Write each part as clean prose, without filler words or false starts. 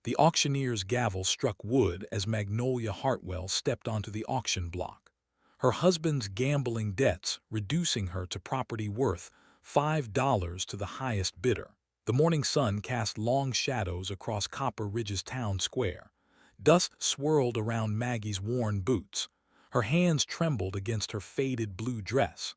The auctioneer's gavel struck wood as Magnolia Hartwell stepped onto the auction block. Her husband's gambling debts reducing her to property worth $5 to the highest bidder. The morning sun cast long shadows across Copper Ridge's town square. Dust swirled around Maggie's worn boots. Her hands trembled against her faded blue dress.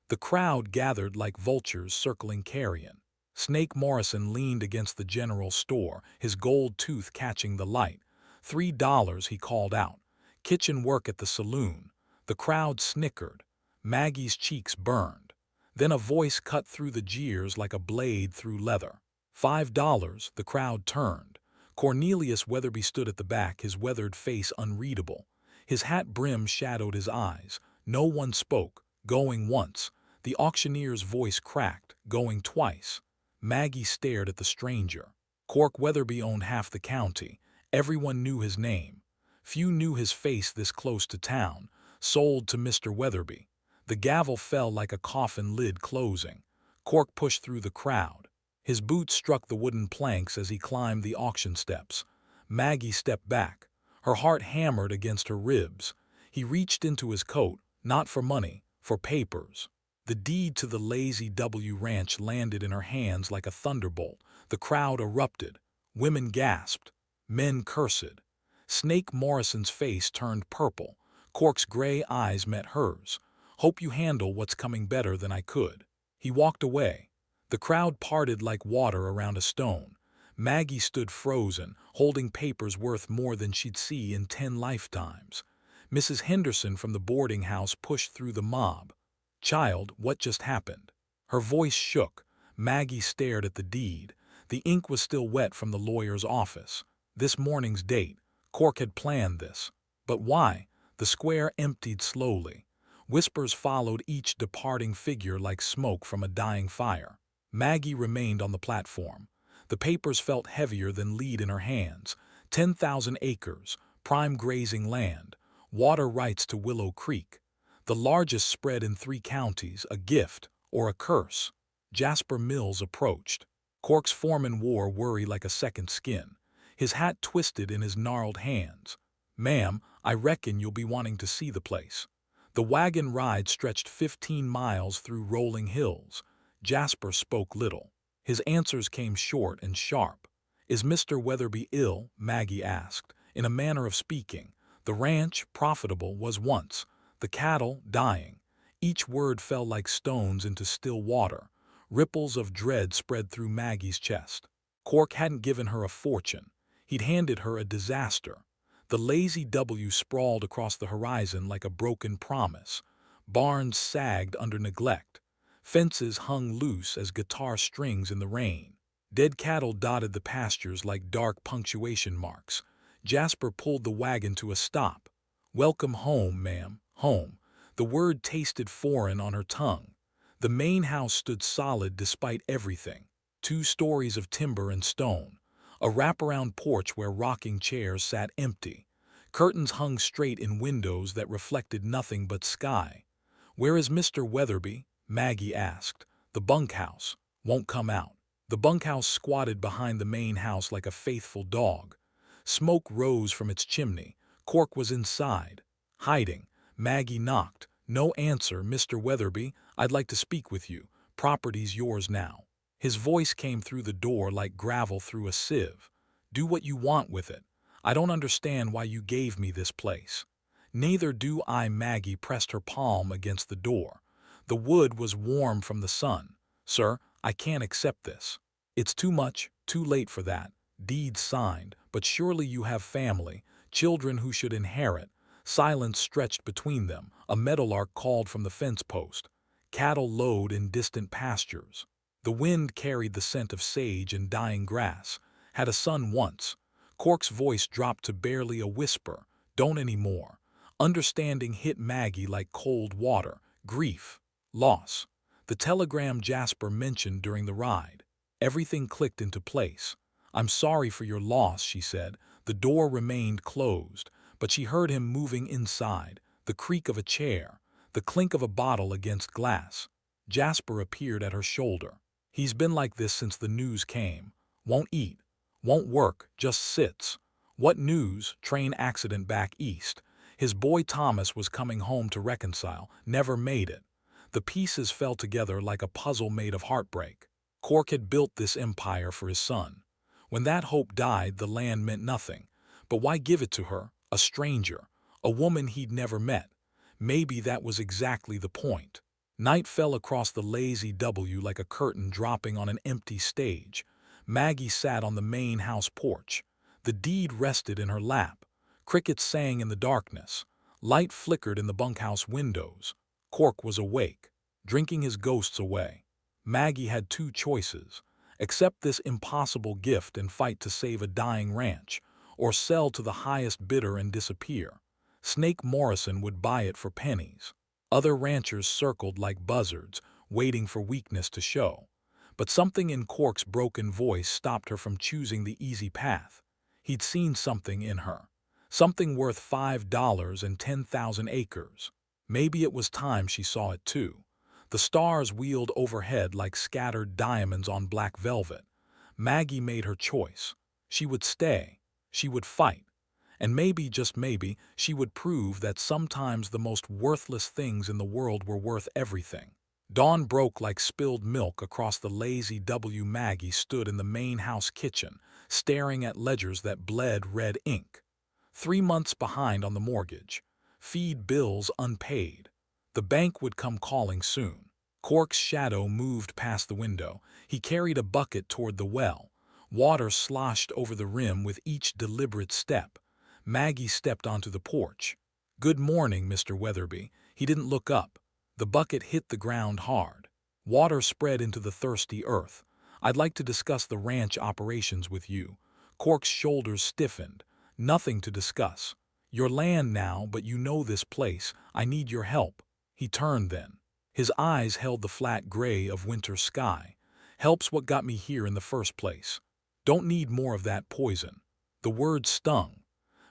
The crowd gathered like vultures circling carrion. Snake Morrison leaned against the general store, his gold tooth catching the light. $3, he called out. Kitchen work at the saloon. The crowd snickered. Maggie's cheeks burned. Then a voice cut through the jeers like a blade through leather. $5, the crowd turned. Cornelius Weatherby stood at the back, his weathered face unreadable. His hat brim shadowed his eyes. No one spoke, going once. The auctioneer's voice cracked, going twice. Maggie stared at the stranger. Cork Weatherby owned half the county. Everyone knew his name. Few knew his face this close to town. Sold to Mr. Weatherby. The gavel fell like a coffin lid closing. Cork pushed through the crowd. His boots struck the wooden planks as he climbed the auction steps. Maggie stepped back. Her heart hammered against her ribs. He reached into his coat, not for money, for papers. The deed to the Lazy W Ranch landed in her hands like a thunderbolt. The crowd erupted. Women gasped. Men cursed. Snake Morrison's face turned purple. Cork's gray eyes met hers. "Hope you handle what's coming better than I could." He walked away. The crowd parted like water around a stone. Maggie stood frozen, holding papers worth more than she'd see in 10 lifetimes. Mrs. Henderson from the boarding house pushed through the mob. "Child, what just happened?" Her voice shook. Maggie stared at the deed. The ink was still wet from the lawyer's office. This morning's date. Cork had planned this. But why? The square emptied slowly. Whispers followed each departing figure like smoke from a dying fire. Maggie remained on the platform. The papers felt heavier than lead in her hands. 10,000 acres, prime grazing land, water rights to Willow Creek. The largest spread in 3 counties, a gift or a curse. Jasper Mills approached. Cork's foreman wore worry like a second skin. His hat twisted in his gnarled hands. "Ma'am, I reckon you'll be wanting to see the place." The wagon ride stretched 15 miles through rolling hills. Jasper spoke little. His answers came short and sharp. "Is Mr. Weatherby ill?" Maggie asked, in a manner of speaking. The ranch, profitable, was once. The cattle, dying. Each word fell like stones into still water. Ripples of dread spread through Maggie's chest. Cork hadn't given her a fortune. He'd handed her a disaster. The Lazy W sprawled across the horizon like a broken promise. Barns sagged under neglect. Fences hung loose as guitar strings in the rain. Dead cattle dotted the pastures like dark punctuation marks. Jasper pulled the wagon to a stop. "Welcome home, ma'am, home." The word tasted foreign on her tongue. The main house stood solid despite everything. 2 stories of timber and stone. A wraparound porch where rocking chairs sat empty. Curtains hung straight in windows that reflected nothing but sky. "Where is Mr. Weatherby?" Maggie asked. "The bunkhouse. Won't come out." The bunkhouse squatted behind the main house like a faithful dog. Smoke rose from its chimney. Cork was inside. Hiding. Maggie knocked. "No answer, Mr. Weatherby. I'd like to speak with you. Property's yours now." His voice came through the door like gravel through a sieve. "Do what you want with it. I don't understand why you gave me this place." "Neither do I." Maggie pressed her palm against the door. The wood was warm from the sun. "Sir, I can't accept this. It's too much, too late for that. Deeds signed, but surely you have family, children who should inherit." Silence stretched between them. A meadowlark called from the fence post. Cattle lowed in distant pastures. The wind carried the scent of sage and dying grass. "Had a son once." Cork's voice dropped to barely a whisper. "Don't anymore." Understanding hit Maggie like cold water. Grief. Loss. The telegram Jasper mentioned during the ride. Everything clicked into place. "I'm sorry for your loss," she said. The door remained closed, but she heard him moving inside, the creak of a chair, the clink of a bottle against glass. Jasper appeared at her shoulder. "He's been like this since the news came. Won't eat. Won't work, just sits. What news? Train accident back east. His boy Thomas was coming home to reconcile, never made it. The pieces fell together like a puzzle made of heartbreak. Cork had built this empire for his son. When that hope died, the land meant nothing. But why give it to her, a stranger, a woman he'd never met? Maybe that was exactly the point. Night fell across the lazy W like a curtain dropping on an empty stage. Maggie sat on the main house porch. The deed rested in her lap. Crickets sang in the darkness. Light flickered in the bunkhouse windows. Cork was awake, drinking his ghosts away. Maggie had two choices: accept this impossible gift and fight to save a dying ranch, or sell to the highest bidder and disappear. Snake Morrison would buy it for pennies. Other ranchers circled like buzzards, waiting for weakness to show. But something in Cork's broken voice stopped her from choosing the easy path. He'd seen something in her. Something worth $5 and 10,000 acres. Maybe it was time she saw it too. The stars wheeled overhead like scattered diamonds on black velvet. Maggie made her choice. She would stay. She would fight. And maybe, just maybe, she would prove that sometimes the most worthless things in the world were worth everything. Dawn broke like spilled milk across the lazy W. Maggie stood in the main house kitchen, staring at ledgers that bled red ink. 3 months behind on the mortgage. Feed bills unpaid. The bank would come calling soon. Cork's shadow moved past the window. He carried a bucket toward the well. Water sloshed over the rim with each deliberate step. Maggie stepped onto the porch. "Good morning, Mr. Weatherby." He didn't look up. The bucket hit the ground hard. Water spread into the thirsty earth. "I'd like to discuss the ranch operations with you." Cork's shoulders stiffened. "Nothing to discuss. Your land now, but you know this place. I need your help." He turned then. His eyes held the flat gray of winter sky. "Help's what got me here in the first place. Don't need more of that poison." The word stung.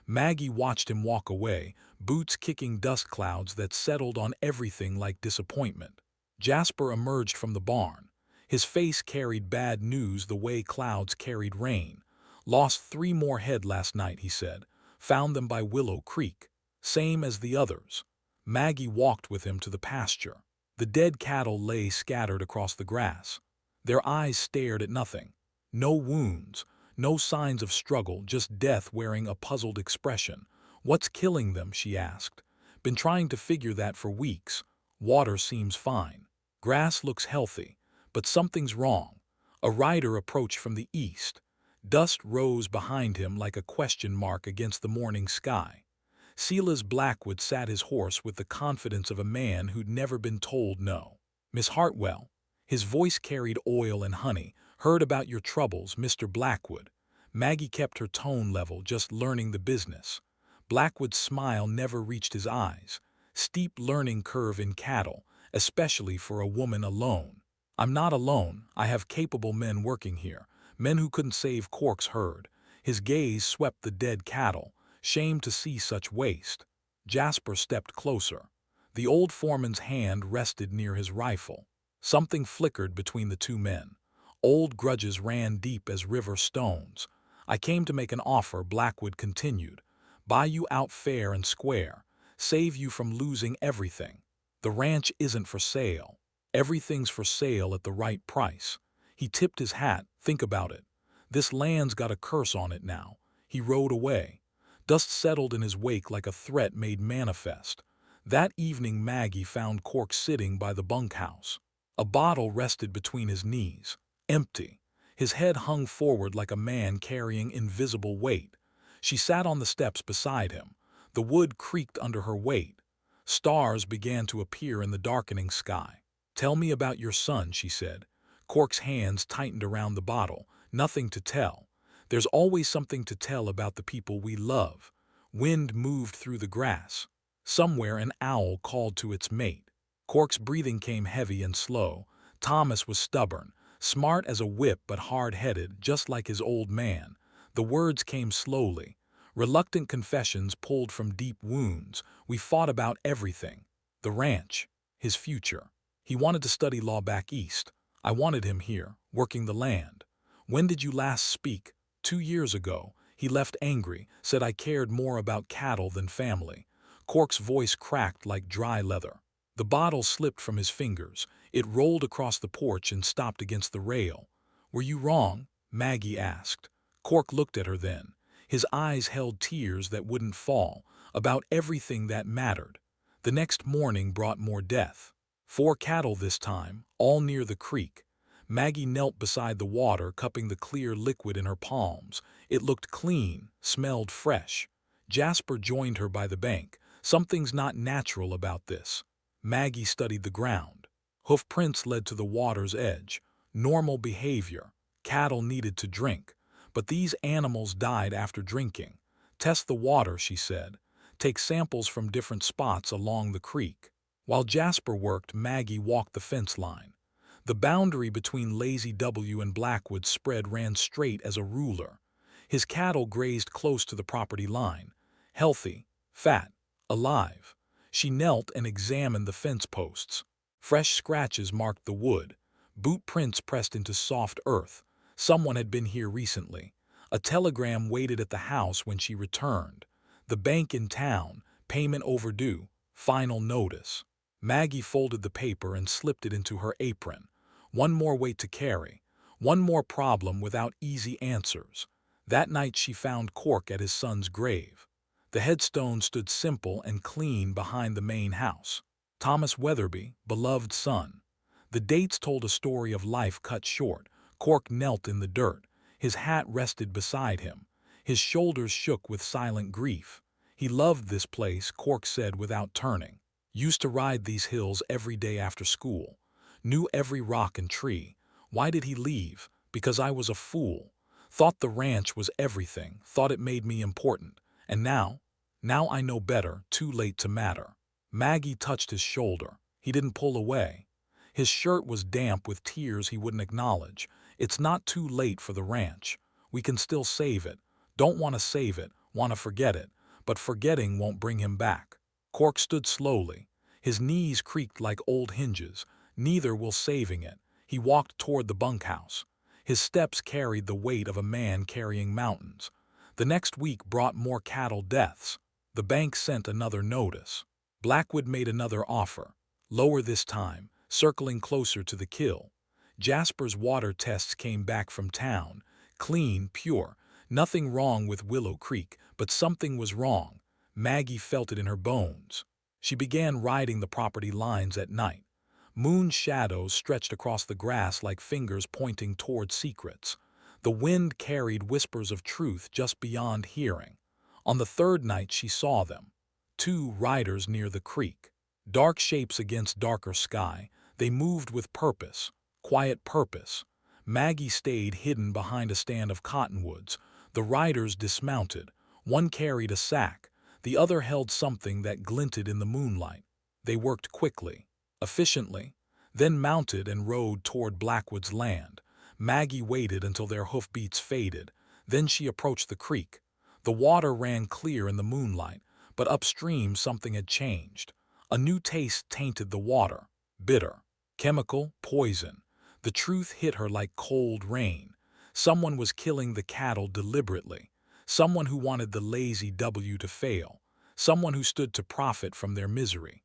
Maggie watched him walk away, boots kicking dust clouds that settled on everything like disappointment. Jasper emerged from the barn. His face carried bad news the way clouds carried rain. "Lost 3 more head last night," he said. "Found them by Willow Creek. Same as the others." Maggie walked with him to the pasture. The dead cattle lay scattered across the grass. Their eyes stared at nothing. No wounds. No signs of struggle, just death wearing a puzzled expression. "What's killing them?" she asked. "Been trying to figure that for weeks. Water seems fine. Grass looks healthy. But something's wrong." A rider approached from the east. Dust rose behind him like a question mark against the morning sky. Silas Blackwood sat his horse with the confidence of a man who'd never been told no. "Miss Hartwell." His voice carried oil and honey. "Heard about your troubles, Mr. Blackwood." Maggie kept her tone level, just learning the business. Blackwood's smile never reached his eyes. Steep learning curve in cattle, especially for a woman alone. "I'm not alone. I have capable men working here. Men who couldn't save Cork's herd." His gaze swept the dead cattle. "Shame to see such waste." Jasper stepped closer. The old foreman's hand rested near his rifle. Something flickered between the two men. Old grudges ran deep as river stones. "I came to make an offer," Blackwood continued. "Buy you out fair and square. Save you from losing everything. The ranch isn't for sale. Everything's for sale at the right price." He tipped his hat. "Think about it. This land's got a curse on it now." He rode away. Dust settled in his wake like a threat made manifest. That evening Maggie found Cork sitting by the bunkhouse. A bottle rested between his knees. Empty. His head hung forward like a man carrying invisible weight. She sat on the steps beside him. The wood creaked under her weight. Stars began to appear in the darkening sky. "Tell me about your son," she said. Cork's hands tightened around the bottle. "Nothing to tell. There's always something to tell about the people we love." Wind moved through the grass. Somewhere an owl called to its mate. Cork's breathing came heavy and slow. Thomas was stubborn. Smart as a whip but hard-headed, just like his old man. The words came slowly. Reluctant confessions pulled from deep wounds. "We fought about everything. The ranch. His future. He wanted to study law back east. I wanted him here, working the land." "When did you last speak?" 2 years ago, he left angry, said I cared more about cattle than family. Cork's voice cracked like dry leather. The bottle slipped from his fingers. It rolled across the porch and stopped against the rail. Were you wrong? Maggie asked. Cork looked at her then. His eyes held tears that wouldn't fall, about everything that mattered. The next morning brought more death. 4 cattle this time, all near the creek. Maggie knelt beside the water, cupping the clear liquid in her palms. It looked clean, smelled fresh. Jasper joined her by the bank. Something's not natural about this. Maggie studied the ground. Hoof prints led to the water's edge. Normal behavior. Cattle needed to drink. But these animals died after drinking. Test the water, she said. Take samples from different spots along the creek. While Jasper worked, Maggie walked the fence line. The boundary between Lazy W and Blackwood's spread ran straight as a ruler. His cattle grazed close to the property line. Healthy, fat, alive. She knelt and examined the fence posts. Fresh scratches marked the wood. Boot prints pressed into soft earth. Someone had been here recently. A telegram waited at the house when she returned. The bank in town, payment overdue, final notice. Maggie folded the paper and slipped it into her apron. One more weight to carry. One more problem without easy answers. That night she found Cork at his son's grave. The headstone stood simple and clean behind the main house. Thomas Weatherby, beloved son. The dates told a story of life cut short. Cork knelt in the dirt. His hat rested beside him. His shoulders shook with silent grief. He loved this place, Cork said without turning. Used to ride these hills every day after school. Knew every rock and tree. Why did he leave? Because I was a fool. Thought the ranch was everything. Thought it made me important. And now I know better, too late to matter. Maggie touched his shoulder. He didn't pull away. His shirt was damp with tears he wouldn't acknowledge. It's not too late for the ranch. We can still save it. Don't want to save it, want to forget it. But forgetting won't bring him back. Cork stood slowly. His knees creaked like old hinges. Neither will saving it. He walked toward the bunkhouse. His steps carried the weight of a man carrying mountains. The next week brought more cattle deaths. The bank sent another notice. Blackwood made another offer. Lower this time, circling closer to the kill. Jasper's water tests came back from town. Clean, pure. Nothing wrong with Willow Creek, but something was wrong. Maggie felt it in her bones. She began riding the property lines at night. Moon shadows stretched across the grass like fingers pointing toward secrets. The wind carried whispers of truth just beyond hearing. On the 3rd night she saw them. 2 riders near the creek. Dark shapes against darker sky. They moved with purpose. Quiet purpose. Maggie stayed hidden behind a stand of cottonwoods. The riders dismounted. One carried a sack. The other held something that glinted in the moonlight. They worked quickly, efficiently, then mounted and rode toward Blackwood's land. Maggie waited until their hoofbeats faded. Then she approached the creek. The water ran clear in the moonlight, but upstream something had changed. A new taste tainted the water. Bitter. Chemical. Poison. The truth hit her like cold rain. Someone was killing the cattle deliberately. Someone who wanted the Lazy W to fail. Someone who stood to profit from their misery.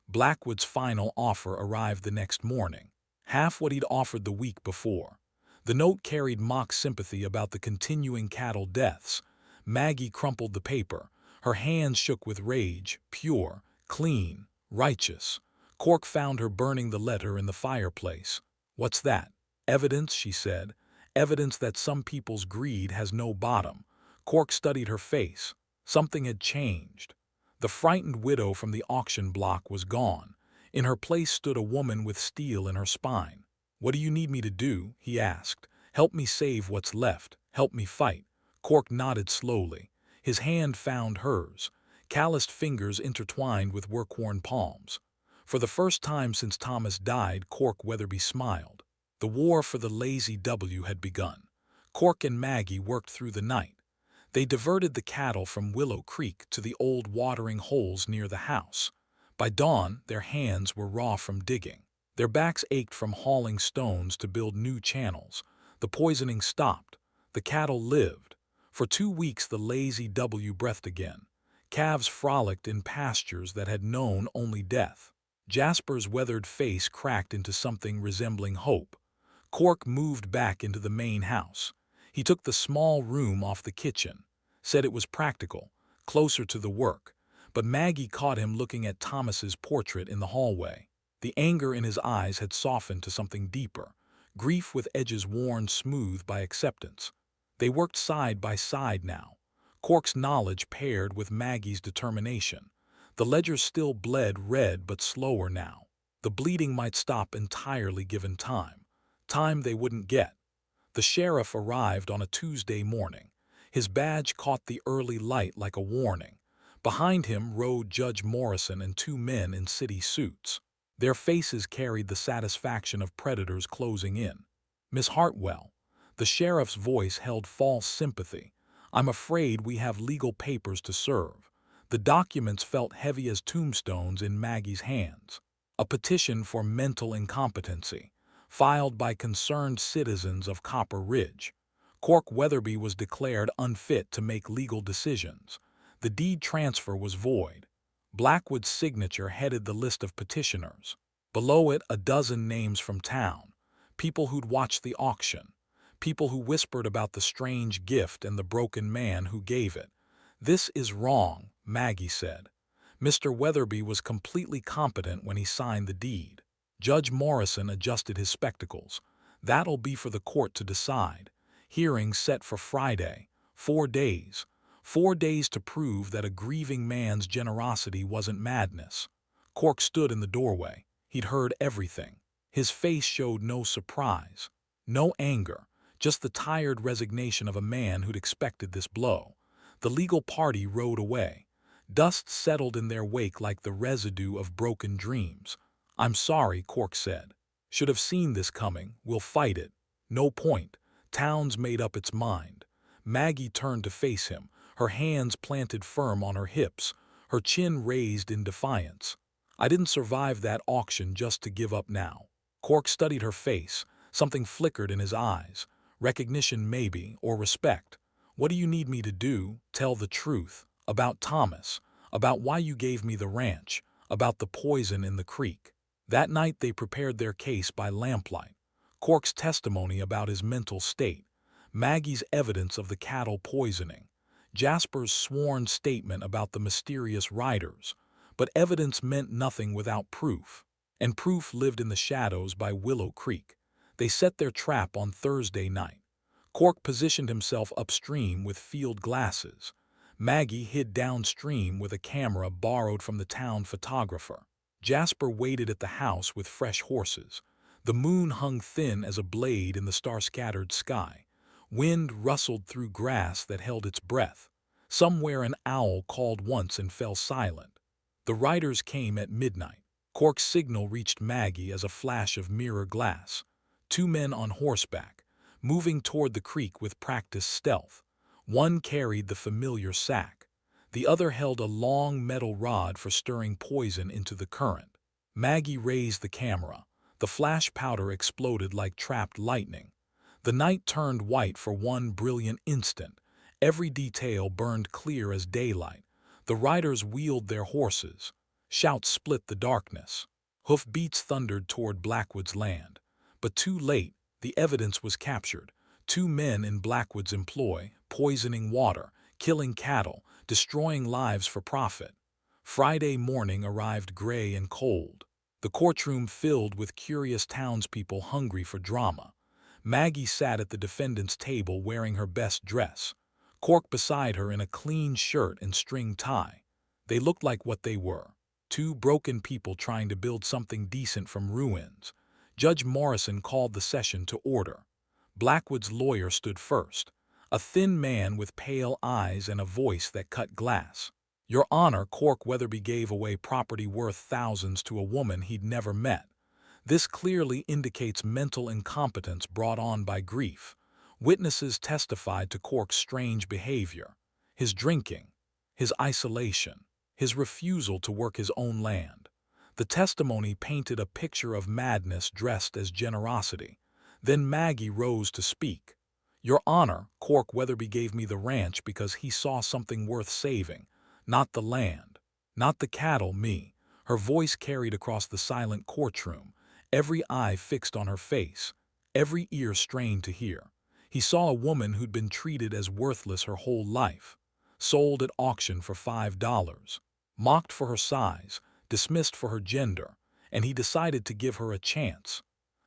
Blackwood's final offer arrived the next morning. Half what he'd offered the week before. The note carried mock sympathy about the continuing cattle deaths. Maggie crumpled the paper. Her hands shook with rage, pure, clean, righteous. Cork found her burning the letter in the fireplace. What's that? Evidence, she said. Evidence that some people's greed has no bottom. Cork studied her face. Something had changed. The frightened widow from the auction block was gone. In her place stood a woman with steel in her spine. What do you need me to do? He asked. Help me save what's left. Help me fight. Cork nodded slowly. His hand found hers. Calloused fingers intertwined with work-worn palms. For the first time since Thomas died, Cork Weatherby smiled. The war for the Lazy W had begun. Cork and Maggie worked through the night. They diverted the cattle from Willow Creek to the old watering holes near the house. By dawn, their hands were raw from digging. Their backs ached from hauling stones to build new channels. The poisoning stopped. The cattle lived. For 2 weeks the lazy W breathed again. Calves frolicked in pastures that had known only death. Jasper's weathered face cracked into something resembling hope. Cork moved back into the main house. He took the small room off the kitchen, said it was practical, closer to the work, but Maggie caught him looking at Thomas's portrait in the hallway. The anger in his eyes had softened to something deeper, grief with edges worn smooth by acceptance. They worked side by side now, Cork's knowledge paired with Maggie's determination. The ledger still bled red but slower now. The bleeding might stop entirely given time. Time they wouldn't get. The sheriff arrived on a Tuesday morning. His badge caught the early light like a warning. Behind him rode Judge Morrison and 2 men in city suits. Their faces carried the satisfaction of predators closing in. "Miss Hartwell," the sheriff's voice held false sympathy. "I'm afraid we have legal papers to serve." The documents felt heavy as tombstones in Maggie's hands. A petition for mental incompetency, filed by concerned citizens of Copper Ridge. Cork Weatherby was declared unfit to make legal decisions. The deed transfer was void. Blackwood's signature headed the list of petitioners. Below it, a dozen names from town. People who'd watched the auction. People who whispered about the strange gift and the broken man who gave it. "This is wrong," Maggie said. Mr. Weatherby was completely competent when he signed the deed. Judge Morrison adjusted his spectacles. "That'll be for the court to decide. Hearing set for Friday. 4 days. 4 days to prove that a grieving man's generosity wasn't madness." Cork stood in the doorway. He'd heard everything. His face showed no surprise, no anger, just the tired resignation of a man who'd expected this blow. The legal party rode away. Dust settled in their wake like the residue of broken dreams. "I'm sorry," Cork said. "Should have seen this coming. We'll fight it. No point. Town's made up its mind." Maggie turned to face him, her hands planted firm on her hips, her chin raised in defiance. "I didn't survive that auction just to give up now." Cork studied her face. Something flickered in his eyes. Recognition maybe, or respect. "What do you need me to do? Tell the truth. About Thomas. About why you gave me the ranch. About the poison in the creek." That night they prepared their case by lamplight. Cork's testimony about his mental state. Maggie's evidence of the cattle poisoning. Jasper's sworn statement about the mysterious riders. But evidence meant nothing without proof. And proof lived in the shadows by Willow Creek. They set their trap on Thursday night. Cork positioned himself upstream with field glasses. Maggie hid downstream with a camera borrowed from the town photographer. Jasper waited at the house with fresh horses. The moon hung thin as a blade in the star-scattered sky. Wind rustled through grass that held its breath. Somewhere an owl called once and fell silent. The riders came at midnight. Cork's signal reached Maggie as a flash of mirror glass. 2 men on horseback, moving toward the creek with practiced stealth. One carried the familiar sack. The other held a long metal rod for stirring poison into the current. Maggie raised the camera. The flash powder exploded like trapped lightning. The night turned white for one brilliant instant. Every detail burned clear as daylight. The riders wheeled their horses. Shouts split the darkness. Hoofbeats thundered toward Blackwood's land. But too late, the evidence was captured. 2 men in Blackwood's employ, poisoning water, killing cattle, destroying lives for profit. Friday morning arrived gray and cold. The courtroom filled with curious townspeople hungry for drama. Maggie sat at the defendant's table wearing her best dress. Cork beside her in a clean shirt and string tie. They looked like what they were. 2 broken people trying to build something decent from ruins. Judge Morrison called the session to order. Blackwood's lawyer stood first, a thin man with pale eyes and a voice that cut glass. "Your Honor," Cork Weatherby gave away property worth thousands to a woman he'd never met. This clearly indicates mental incompetence brought on by grief. Witnesses testified to Cork's strange behavior, his drinking, his isolation, his refusal to work his own land. The testimony painted a picture of madness dressed as generosity. Then Maggie rose to speak. Your Honor, Cork Weatherby gave me the ranch because he saw something worth saving, not the land, not the cattle, me. Her voice carried across the silent courtroom, every eye fixed on her face, every ear strained to hear. He saw a woman who'd been treated as worthless her whole life, sold at auction for $5, mocked for her size, dismissed for her gender, and he decided to give her a chance.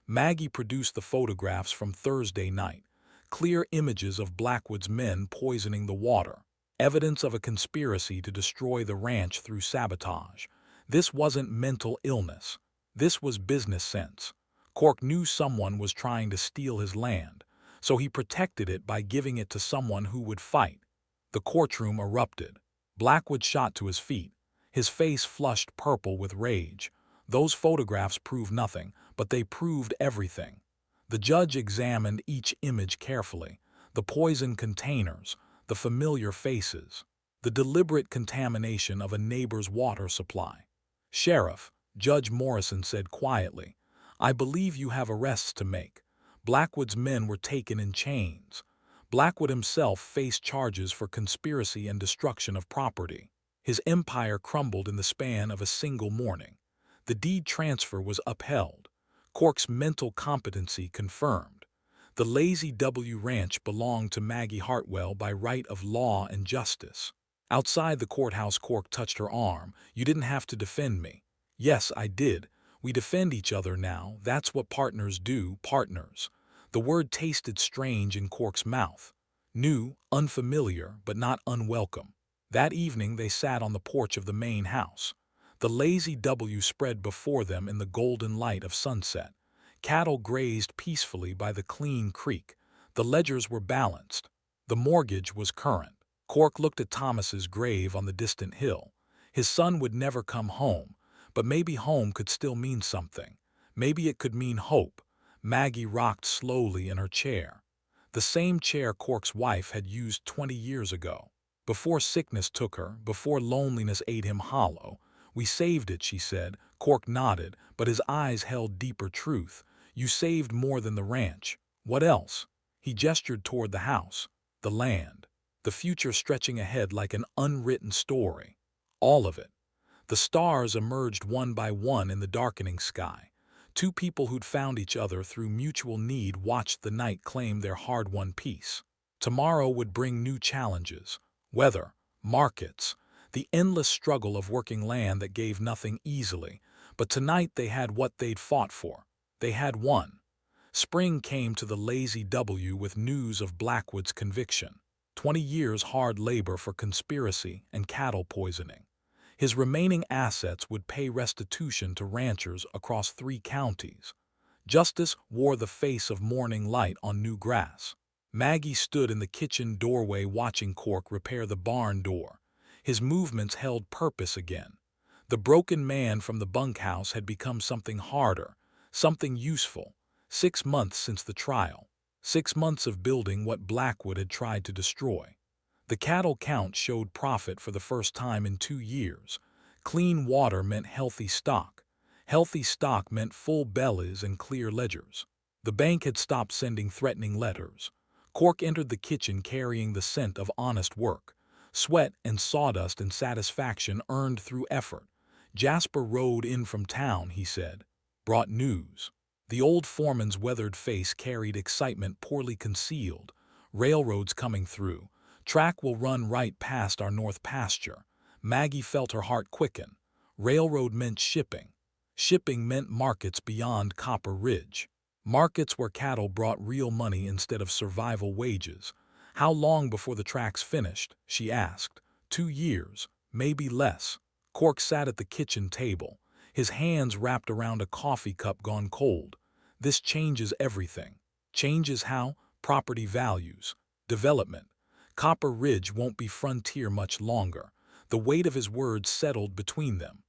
Maggie produced the photographs from Thursday night, clear images of Blackwood's men poisoning the water, evidence of a conspiracy to destroy the ranch through sabotage. This wasn't mental illness. This was business sense. Cork knew someone was trying to steal his land, so he protected it by giving it to someone who would fight. The courtroom erupted. Blackwood shot to his feet, his face flushed purple with rage. Those photographs proved nothing, but they proved everything. The judge examined each image carefully, the poison containers, the familiar faces, the deliberate contamination of a neighbor's water supply. Sheriff, Judge Morrison said quietly, I believe you have arrests to make. Blackwood's men were taken in chains. Blackwood himself faced charges for conspiracy and destruction of property. His empire crumbled in the span of a single morning. The deed transfer was upheld. Cork's mental competency confirmed. The Lazy W Ranch belonged to Maggie Hartwell by right of law and justice. Outside the courthouse, Cork touched her arm. You didn't have to defend me. Yes, I did. We defend each other now. That's what partners do, partners. The word tasted strange in Cork's mouth. New, unfamiliar, but not unwelcome. That evening they sat on the porch of the main house. The Lazy W spread before them in the golden light of sunset. Cattle grazed peacefully by the clean creek. The ledgers were balanced. The mortgage was current. Cork looked at Thomas's grave on the distant hill. His son would never come home, but maybe home could still mean something. Maybe it could mean hope. Maggie rocked slowly in her chair. The same chair Cork's wife had used 20 years ago. Before sickness took her, before loneliness ate him hollow. We saved it, she said. Cork nodded, but his eyes held deeper truth. You saved more than the ranch. What else? He gestured toward the house, the land, the future stretching ahead like an unwritten story. All of it. The stars emerged one by one in the darkening sky. Two people who'd found each other through mutual need watched the night claim their hard-won peace. Tomorrow would bring new challenges. Weather, markets, the endless struggle of working land that gave nothing easily. But tonight they had what they'd fought for. They had won. Spring came to the Lazy W with news of Blackwood's conviction. 20 years hard labor for conspiracy and cattle poisoning. His remaining assets would pay restitution to ranchers across 3 counties. Justice wore the face of morning light on new grass. Maggie stood in the kitchen doorway watching Cork repair the barn door. His movements held purpose again. The broken man from the bunkhouse had become something harder, something useful. 6 months since the trial. 6 months of building what Blackwood had tried to destroy. The cattle count showed profit for the first time in 2 years. Clean water meant healthy stock. Healthy stock meant full bellies and clear ledgers. The bank had stopped sending threatening letters. Cork entered the kitchen carrying the scent of honest work. Sweat and sawdust and satisfaction earned through effort. Jasper rode in from town, he said. Brought news. The old foreman's weathered face carried excitement poorly concealed. Railroads coming through. Track will run right past our north pasture. Maggie felt her heart quicken. Railroad meant shipping. Shipping meant markets beyond Copper Ridge. Markets where cattle brought real money instead of survival wages. How long before the tracks finished? She asked. 2 years, maybe less. Cork sat at the kitchen table, his hands wrapped around a coffee cup gone cold. This changes everything. Changes how? Property values. Development. Copper Ridge won't be frontier much longer. The weight of his words settled between them.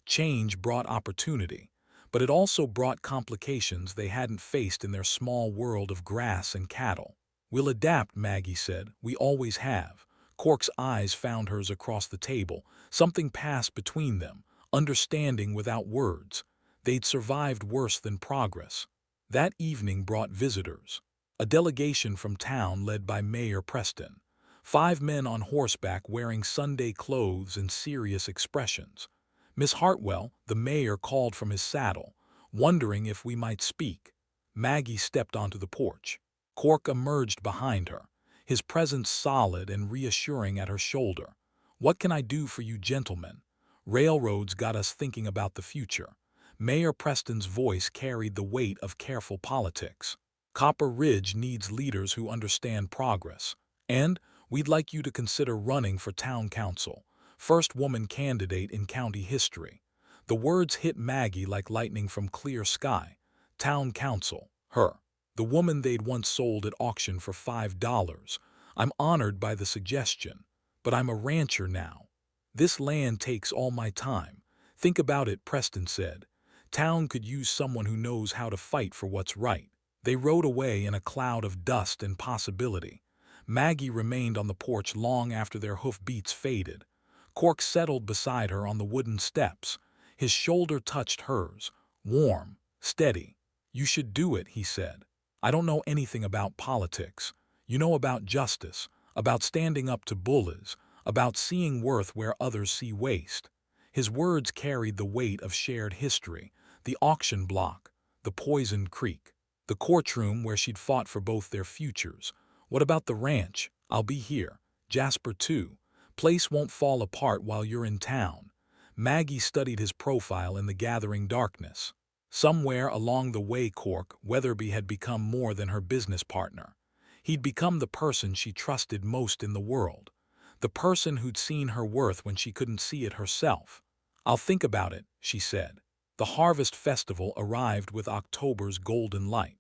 Change brought opportunity, but it also brought complications they hadn't faced in their small world of grass and cattle. We'll adapt, Maggie said. We always have. Cork's eyes found hers across the table. Something passed between them, understanding without words. They'd survived worse than progress. That evening brought visitors. A delegation from town led by Mayor Preston. 5 men on horseback wearing Sunday clothes and serious expressions. Miss Hartwell, the mayor, called from his saddle, wondering if we might speak. Maggie stepped onto the porch. Cork emerged behind her, his presence solid and reassuring at her shoulder. "What can I do for you gentlemen? Railroads got us thinking about the future." Mayor Preston's voice carried the weight of careful politics. "Copper Ridge needs leaders who understand progress. And we'd like you to consider running for town council, first woman candidate in county history." The words hit Maggie like lightning from clear sky. Town council, her, the woman they'd once sold at auction for $5. "I'm honored by the suggestion, but I'm a rancher now. This land takes all my time." "Think about it," Preston said. "Town could use someone who knows how to fight for what's right." They rode away in a cloud of dust and possibility. Maggie remained on the porch long after their hoofbeats faded. Cork settled beside her on the wooden steps. His shoulder touched hers, warm, steady. "You should do it," he said. "I don't know anything about politics. You know about justice, about standing up to bullies, about seeing worth where others see waste." His words carried the weight of shared history: the auction block, the poisoned creek, the courtroom where she'd fought for both their futures. "What about the ranch?" "I'll be here. Jasper too. Place won't fall apart while you're in town." Maggie studied his profile in the gathering darkness. Somewhere along the way, Cork Weatherby had become more than her business partner. He'd become the person she trusted most in the world. The person who'd seen her worth when she couldn't see it herself. "I'll think about it," she said. The Harvest Festival arrived with October's golden light.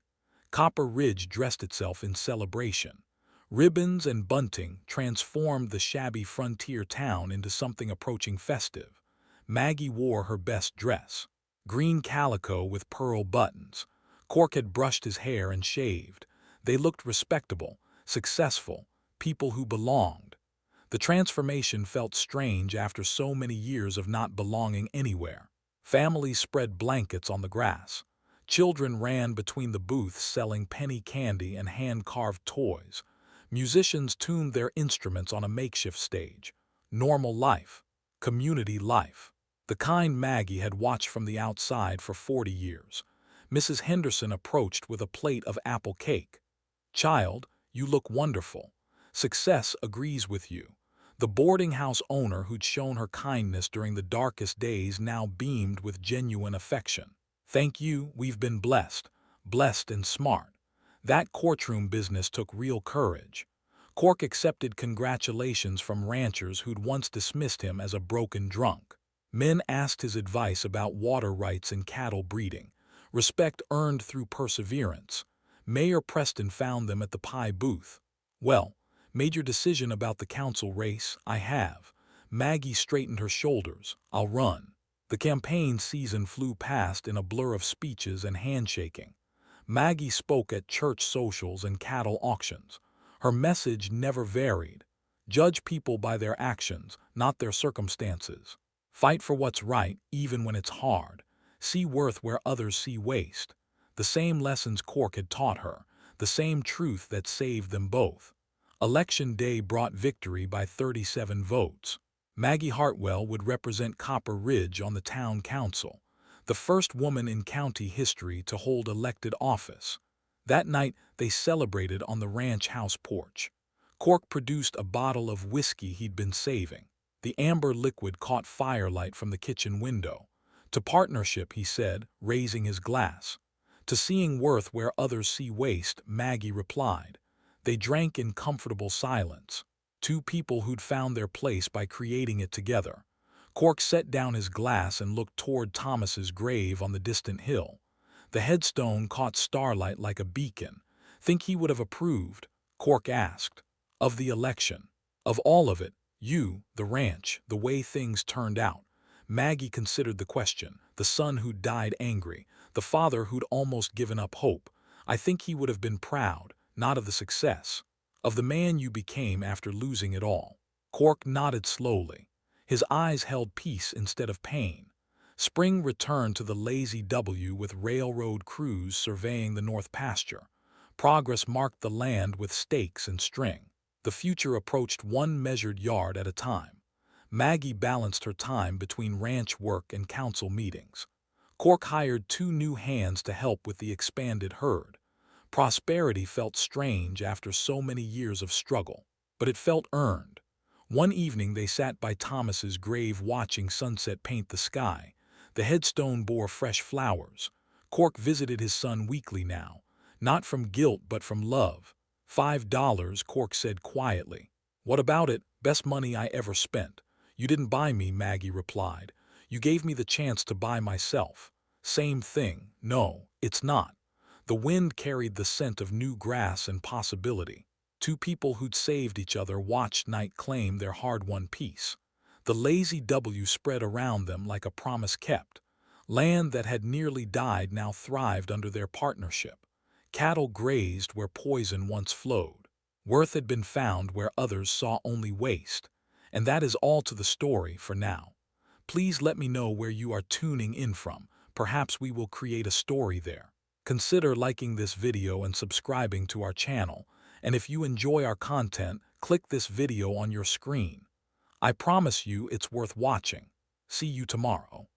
Copper Ridge dressed itself in celebration. Ribbons and bunting transformed the shabby frontier town into something approaching festive. Maggie wore her best dress, green calico with pearl buttons. Cork had brushed his hair and shaved. They looked respectable, successful, people who belonged. The transformation felt strange after so many years of not belonging anywhere. Families spread blankets on the grass. Children ran between the booths selling penny candy and hand-carved toys. Musicians tuned their instruments on a makeshift stage. Normal life. Community life. The kind Maggie had watched from the outside for 40 years. Mrs. Henderson approached with a plate of apple cake. "Child, you look wonderful. Success agrees with you." The boarding house owner who'd shown her kindness during the darkest days now beamed with genuine affection. "Thank you, we've been blessed. Blessed and smart." That courtroom business took real courage. Cork accepted congratulations from ranchers who'd once dismissed him as a broken drunk. Men asked his advice about water rights and cattle breeding, respect earned through perseverance. Mayor Preston found them at the pie booth. "Well, made your decision about the council race?" "I have." Maggie straightened her shoulders. "I'll run." The campaign season flew past in a blur of speeches and handshaking. Maggie spoke at church socials and cattle auctions. Her message never varied. Judge people by their actions, not their circumstances. Fight for what's right, even when it's hard. See worth where others see waste. The same lessons Cork had taught her, the same truth that saved them both. Election day brought victory by 37 votes. Maggie Hartwell would represent Copper Ridge on the town council, the first woman in county history to hold elected office. That night, they celebrated on the ranch house porch. Cork produced a bottle of whiskey he'd been saving. The amber liquid caught firelight from the kitchen window. "To partnership," he said, raising his glass. "To seeing worth where others see waste," Maggie replied. They drank in comfortable silence. Two people who'd found their place by creating it together. Cork set down his glass and looked toward Thomas's grave on the distant hill. The headstone caught starlight like a beacon. "Think he would have approved?" Cork asked. "Of the election?" "Of all of it. You, the ranch, the way things turned out." Maggie considered the question. The son who'd died angry, the father who'd almost given up hope. "I think he would have been proud, not of the success, of the man you became after losing it all." Cork nodded slowly. His eyes held peace instead of pain. Spring returned to the lazy W with railroad crews surveying the north pasture. Progress marked the land with stakes and string. The future approached one measured yard at a time. Maggie balanced her time between ranch work and council meetings. Cork hired 2 new hands to help with the expanded herd. Prosperity felt strange after so many years of struggle, but it felt earned. One evening they sat by Thomas's grave watching sunset paint the sky. The headstone bore fresh flowers. Cork visited his son weekly now, not from guilt but from love. $5, Cork said quietly. What about it? Best money I ever spent. You didn't buy me, Maggie replied. You gave me the chance to buy myself. Same thing. No, it's not. The wind carried the scent of new grass and possibility. 2 people who'd saved each other watched night claim their hard-won peace. The lazy W spread around them like a promise kept. Land that had nearly died now thrived under their partnership. Cattle grazed where poison once flowed. Worth had been found where others saw only waste. And that is all to the story for now. Please let me know where you are tuning in from. Perhaps we will create a story there. Consider liking this video and subscribing to our channel. And if you enjoy our content, click this video on your screen. I promise you it's worth watching. See you tomorrow.